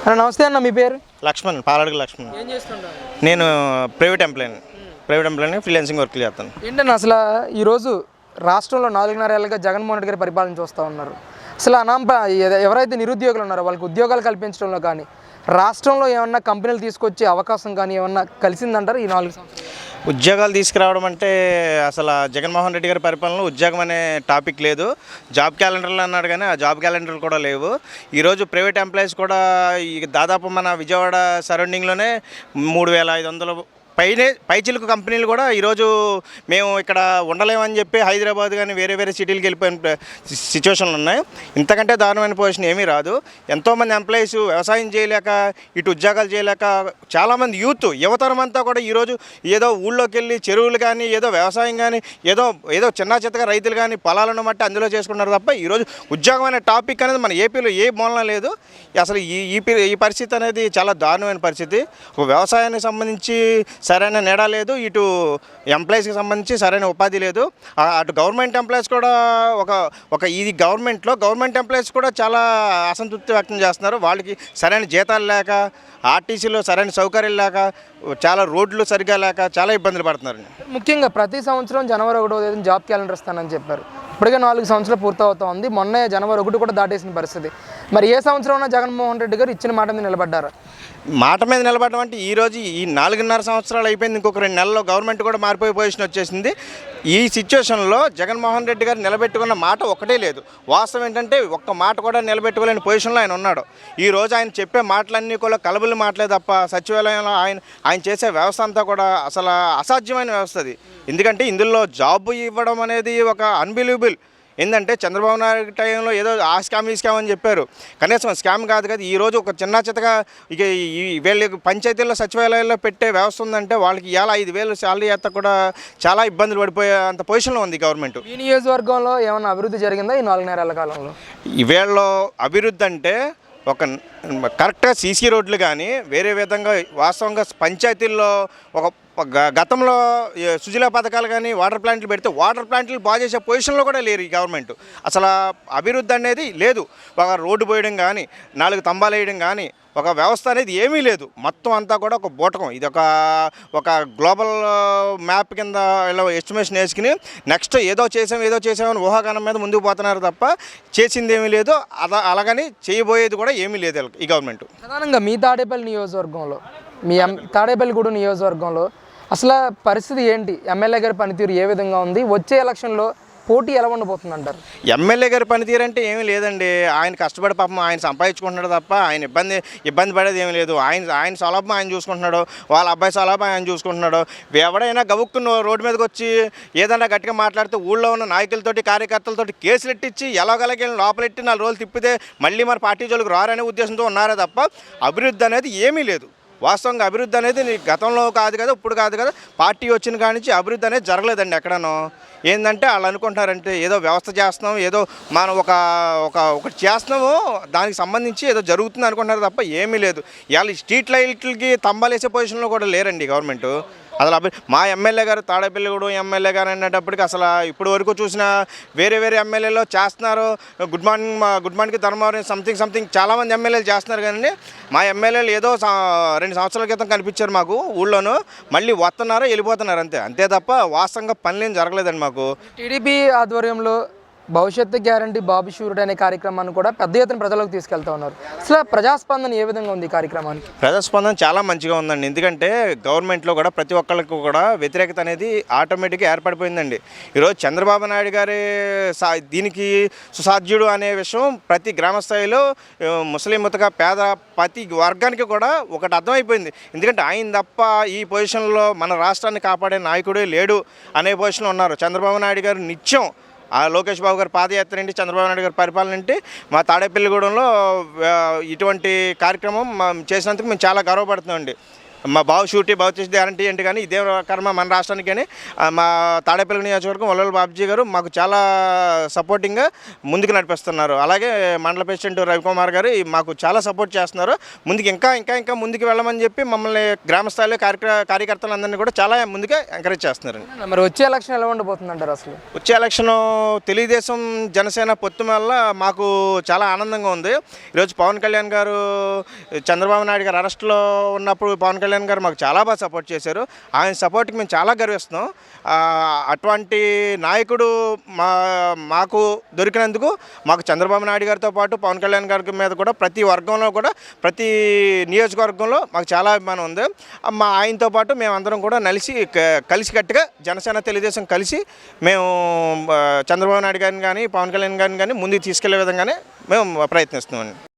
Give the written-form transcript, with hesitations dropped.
అన్న నమస్తే అన్న, మీ పేరు? లక్ష్మణ్, పాలడుగు లక్ష్మణ్. ఏం చేస్తుంటారు? నేను ప్రైవేట్ ఎంప్లాయీ ఫ్రీలాన్సింగ్ వర్క్లు చేస్తాను. ఏంటన్నా అసలు ఈరోజు రాష్ట్రంలో 4.5 ఏళ్ళుగా జగన్మోహన్ రెడ్డి గారి పరిపాలన చూస్తూ ఉన్నారు. అసలు ఎవరైతే నిరుద్యోగులు ఉన్నారో వాళ్ళకి ఉద్యోగాలు కల్పించడంలో కానీ రాష్ట్రంలో ఏమన్నా కంపెనీలు తీసుకొచ్చే అవకాశం కానీ ఏమన్నా కలిసిందంటారు ఈ 4 సంవత్సరాలు? ఉద్యోగాలు తీసుకురావడం అంటే అసలు జగన్మోహన్ రెడ్డి గారి పరిపాలనలో ఉద్యోగం అనే టాపిక్ లేదు. జాబ్ క్యాలెండర్లు అన్నాడు కానీ ఆ జాబ్ క్యాలెండర్లు కూడా లేవు. ఈరోజు ప్రైవేట్ ఎంప్లాయీస్ కూడా దాదాపు మన విజయవాడ సరౌండింగ్లోనే 3,500 పైచిలుకు కంపెనీలు కూడా ఈరోజు మేము ఇక్కడ ఉండలేమని చెప్పి హైదరాబాద్ కానీ వేరే సిటీలకు వెళ్ళిపోయిన సిచ్యువేషన్లు ఉన్నాయి. ఇంతకంటే దారుణమైన పొజిషన్ ఏమీ రాదు. ఎంతోమంది ఎంప్లాయీస్ వ్యవసాయం చేయలేక ఇటు ఉద్యోగాలు చేయలేక చాలామంది యువతరం అంతా కూడా ఈరోజు ఏదో ఊళ్ళోకి వెళ్ళి చెరువులు కానీ ఏదో వ్యవసాయం కానీ ఏదో చిన్న చిత్తగా రైతులు కానీ పొలాలను బట్టి అందులో చేసుకున్నారు తప్ప ఈరోజు ఉద్యోగం అనే టాపిక్ అనేది మన ఏపీలో ఏ మూలన లేదు. అసలు ఈ పరిస్థితి అనేది చాలా దారుణమైన పరిస్థితి. ఒక వ్యవసాయానికి సంబంధించి సరైన నీడ లేదు, ఇటు ఎంప్లాయీస్కి సంబంధించి సరైన ఉపాధి లేదు. అటు గవర్నమెంట్ ఎంప్లాయీస్ కూడా ఇది గవర్నమెంట్ ఎంప్లాయీస్ కూడా చాలా అసంతృప్తి వ్యక్తం చేస్తున్నారు. వాళ్ళకి సరైన జీతాలు లేక, ఆర్టీసీలో సరైన సౌకర్యాలు లేక, చాలా రోడ్లు సరిగా లేక చాలా ఇబ్బందులు పడుతున్నారు. ముఖ్యంగా ప్రతి సంవత్సరం జనవరి 1వ తేదీన జాబ్ క్యాలెండర్ ఇస్తానని చెప్పారు. ఇప్పటికే 4 సంవత్సరాలు పూర్తవుతా ఉంది. మొన్నే జనవరి 1 కూడా దాటేసిన పరిస్థితి. మరి ఏ సంవత్సరం జగన్మోహన్ రెడ్డి గారు ఇచ్చిన మాట మీద నిలబడ్డారు? మాట మీద నిలబడడం అంటే ఈరోజు ఈ 4.5 సంవత్సరాలు అయిపోయింది. ఇంకొక 2 నెలల్లో గవర్నమెంట్ కూడా మారిపోయే పొజిషన్ వచ్చేసింది. ఈ సిచ్యువేషన్లో జగన్మోహన్ రెడ్డి గారు నిలబెట్టుకున్న మాట ఒకటే లేదు. వాస్తవం ఏంటంటే ఒక్క మాట కూడా నిలబెట్టుకోలేని పొజిషన్లో ఆయన ఉన్నాడు. ఈరోజు ఆయన చెప్పే మాటలన్నీ కూడా కలబులు మాటలే తప్ప సచివాలయంలో ఆయన చేసే వ్యవస్థ అంతా కూడా అసలు అసాధ్యమైన వ్యవస్థ అది. ఎందుకంటే ఇందులో జాబ్ ఇవ్వడం అనేది ఒక అన్బిలీవబుల్. ఏంటంటే చంద్రబాబు నాయుడు టైంలో ఏదో ఆ స్కామ్ ఈ స్కామ్ అని చెప్పారు. కనీసం స్కామ్ కాదు కదా, ఈరోజు ఒక చిన్న చిత్తగా ఇక వీళ్ళకి పంచాయతీల్లో సచివాలయాల్లో పెట్టే వ్యవస్థ ఉందంటే వాళ్ళకి ఇవాళ 5,000 శాలరీ చేస్తా కూడా చాలా ఇబ్బందులు పడిపోయే అంత పొజిషన్లో ఉంది గవర్నమెంట్. ఈ నియోజకవర్గంలో ఏమైనా అభివృద్ధి జరిగిందా ఈ 4.5 ఏళ్ల కాలంలో? వీళ్ళలో అభివృద్ధి అంటే ఒక కరెక్ట్గా సీసీ రోడ్లు కానీ వేరే విధంగా వాస్తవంగా పంచాయతీల్లో ఒక గతంలో సుజలా పథకాలు కానీ వాటర్ ప్లాంట్లు పెడితే వాటర్ ప్లాంట్లు బాగా చేసే పొజిషన్లో కూడా లేరు ఈ గవర్నమెంట్. అసలు అభివృద్ధి అనేది లేదు. ఒక రోడ్డు పోయడం కానీ 4 తంబాలు వేయడం కానీ ఒక వ్యవస్థ అనేది ఏమీ లేదు. మొత్తం అంతా కూడా ఒక బూటకం. ఇది ఒక గ్లోబల్ మ్యాప్ కింద ఇలా ఎస్టిమేషన్ వేసుకుని నెక్స్ట్ ఏదో చేసామని ఊహాగానం మీద ముందుకు పోతున్నారు తప్ప చేసింది ఏమీ లేదు. అలాగని చేయబోయేది కూడా ఏమీ లేదు ఈ గవర్నమెంట్. ప్రధానంగా మీ తాడేపల్లి నియోజకవర్గంలో, మీ తాడేపల్లిగూడెం నియోజకవర్గంలో అసలు పరిస్థితి ఏంటి? ఎమ్మెల్యే గారి పనితీరు ఏ విధంగా ఉంది? వచ్చే ఎలక్షన్లో పోటీ ఎలా ఉండబోతుంది అంటారు? ఎమ్మెల్యే గారి పనితీరు అంటే ఏమీ లేదండి. ఆయన కష్టపడి పాపం ఆయన సంపాదించుకుంటున్నాడు తప్ప ఆయన ఇబ్బంది పడేది ఏమీ లేదు. ఆయన సౌలభ్యం ఆయన చూసుకుంటున్నాడు, వాళ్ళ అబ్బాయి సౌలభ్యం ఆయన చూసుకుంటున్నాడు. ఎవడైనా గబుక్కున్న రోడ్డు మీదకి వచ్చి ఏదైనా గట్టిగా మాట్లాడితే ఊళ్ళో ఉన్న నాయకులతోటి కార్యకర్తలతోటి కేసులు ఎట్టించి ఎలాగలకి లోపలెట్టి 4 రోజులు తిప్పితే మళ్ళీ మరి పార్టీ జోలికి రారనే ఉద్దేశంతో ఉన్నారే తప్ప అభివృద్ధి అనేది ఏమీ లేదు. వాస్తవంగా అభివృద్ధి అనేది గతంలో కాదు కదా, ఇప్పుడు కాదు కదా, పార్టీ వచ్చిన కాడి నుంచి అభివృద్ధి అనేది జరగలేదండి ఎక్కడనో. ఏంటంటే వాళ్ళు అనుకుంటారంటే ఏదో వ్యవస్థ చేస్తున్నాం, ఏదో మనం ఒకటి చేస్తున్నాము దానికి సంబంధించి ఏదో జరుగుతుంది అనుకుంటున్నారు తప్ప ఏమీ లేదు. ఇవాళ స్ట్రీట్ లైట్లకి తంబాలేసే పొజిషన్లో కూడా లేరండి గవర్నమెంట్. అసలు మా ఎమ్మెల్యే గారు తాడేపల్లిగూడెం ఎమ్మెల్యే గారు అనేటప్పటికి అసలు ఇప్పుడు వరకు చూసిన వేరే ఎమ్మెల్యేలో చేస్తున్నారు. గుడ్ మార్నింగ్ ధర్మవరం సంథింగ్ చాలామంది ఎమ్మెల్యేలు చేస్తున్నారు. కానీ మా ఎమ్మెల్యేలు ఏదో 2 సంవత్సరాల క్రితం కనిపించారు మాకు ఊళ్ళోనూ, మళ్ళీ వస్తున్నారు వెళ్ళిపోతున్నారు అంతే తప్ప వాస్తవంగా పనులేం జరగలేదండి మాకు. టీడీపీ ఆధ్వర్యంలో భవిష్యత్తు గ్యారంటీ బాబు షూరిటీ అనే కార్యక్రమాన్ని కూడా పెద్ద ఎత్తున ప్రజలకు తీసుకెళ్తా ఉన్నారు. అసలు ప్రజాస్పందన ఏ విధంగా ఉంది ఈ కార్యక్రమానికి? ప్రజాస్పందన చాలా మంచిగా ఉందండి. ఎందుకంటే గవర్నమెంట్లో కూడా ప్రతి ఒక్కరికి కూడా వ్యతిరేకత అనేది ఆటోమేటిక్గా ఏర్పడిపోయిందండి. ఈరోజు చంద్రబాబు నాయుడు గారి దీనికి సుసాధ్యుడు అనే విషయం ప్రతి గ్రామ స్థాయిలో ముస్లిం ముతక పేద ప్రతి వర్గానికి కూడా ఒకటి అర్థమైపోయింది. ఎందుకంటే ఆయన తప్ప ఈ పొజిషన్లో మన రాష్ట్రాన్ని కాపాడే నాయకుడే లేడు అనే పొజిషన్లో ఉన్నారు. చంద్రబాబు నాయుడు గారు నిత్యం లోకేష్ బాబు గారి పాదయాత్ర ఏంటి, చంద్రబాబు నాయుడు గారి పరిపాలన ఏంటి, మా తాడేపల్లిగూడెంలో ఇటువంటి కార్యక్రమం చేసినందుకు మేము చాలా గర్వపడుతున్నామండి. మా బావు షూటీ బావు చేసి గ్యారంటీ ఏంటి కానీ ఇదే కర్మ మన రాష్ట్రానికి కానీ మా తాడేపల్లి నియోజకవర్గం వల్లల బాబుజీ గారు మాకు చాలా సపోర్టింగ్గా ముందుకు నడిపిస్తున్నారు. అలాగే మండల ప్రెసిడెంట్ రవికుమార్ గారు మాకు చాలా సపోర్ట్ చేస్తున్నారు. ముందుకు ఇంకా ఇంకా ఇంకా ముందుకు వెళ్ళమని చెప్పి మమ్మల్ని గ్రామ స్థాయిలో కార్యకర్తలందరినీ కూడా చాలా ముందుగా ఎంకరేజ్ చేస్తున్నారు. మరి వచ్చే ఎలక్షన్ ఎలా ఉండబోతుంది అంటారు? అసలు వచ్చే ఎలక్షన్ తెలుగుదేశం జనసేన పొత్తు వల్ల మాకు చాలా ఆనందంగా ఉంది. ఈరోజు పవన్ కళ్యాణ్ గారు చంద్రబాబు నాయుడు గారు అరెస్ట్లో ఉన్నప్పుడు పవన్ కళ్యాణ్ గారు మాకు చాలా బాగా సపోర్ట్ చేశారు. ఆయన సపోర్ట్కి మేము చాలా గర్విస్తున్నాం. అటువంటి నాయకుడు మాకు దొరికినందుకు మాకు చంద్రబాబు నాయుడు గారితో పాటు పవన్ కళ్యాణ్ గారి మీద కూడా ప్రతి వర్గంలో కూడా ప్రతి నియోజకవర్గంలో మాకు చాలా అభిమానం ఉంది. ఆయనతో పాటు మేమందరం కూడా కలిసికట్టుగా జనసేన తెలుగుదేశం కలిసి మేము చంద్రబాబు నాయుడు గారిని కానీ పవన్ కళ్యాణ్ గారిని కానీ ముందుకు తీసుకెళ్లే విధంగానే మేము ప్రయత్నిస్తున్నామండి.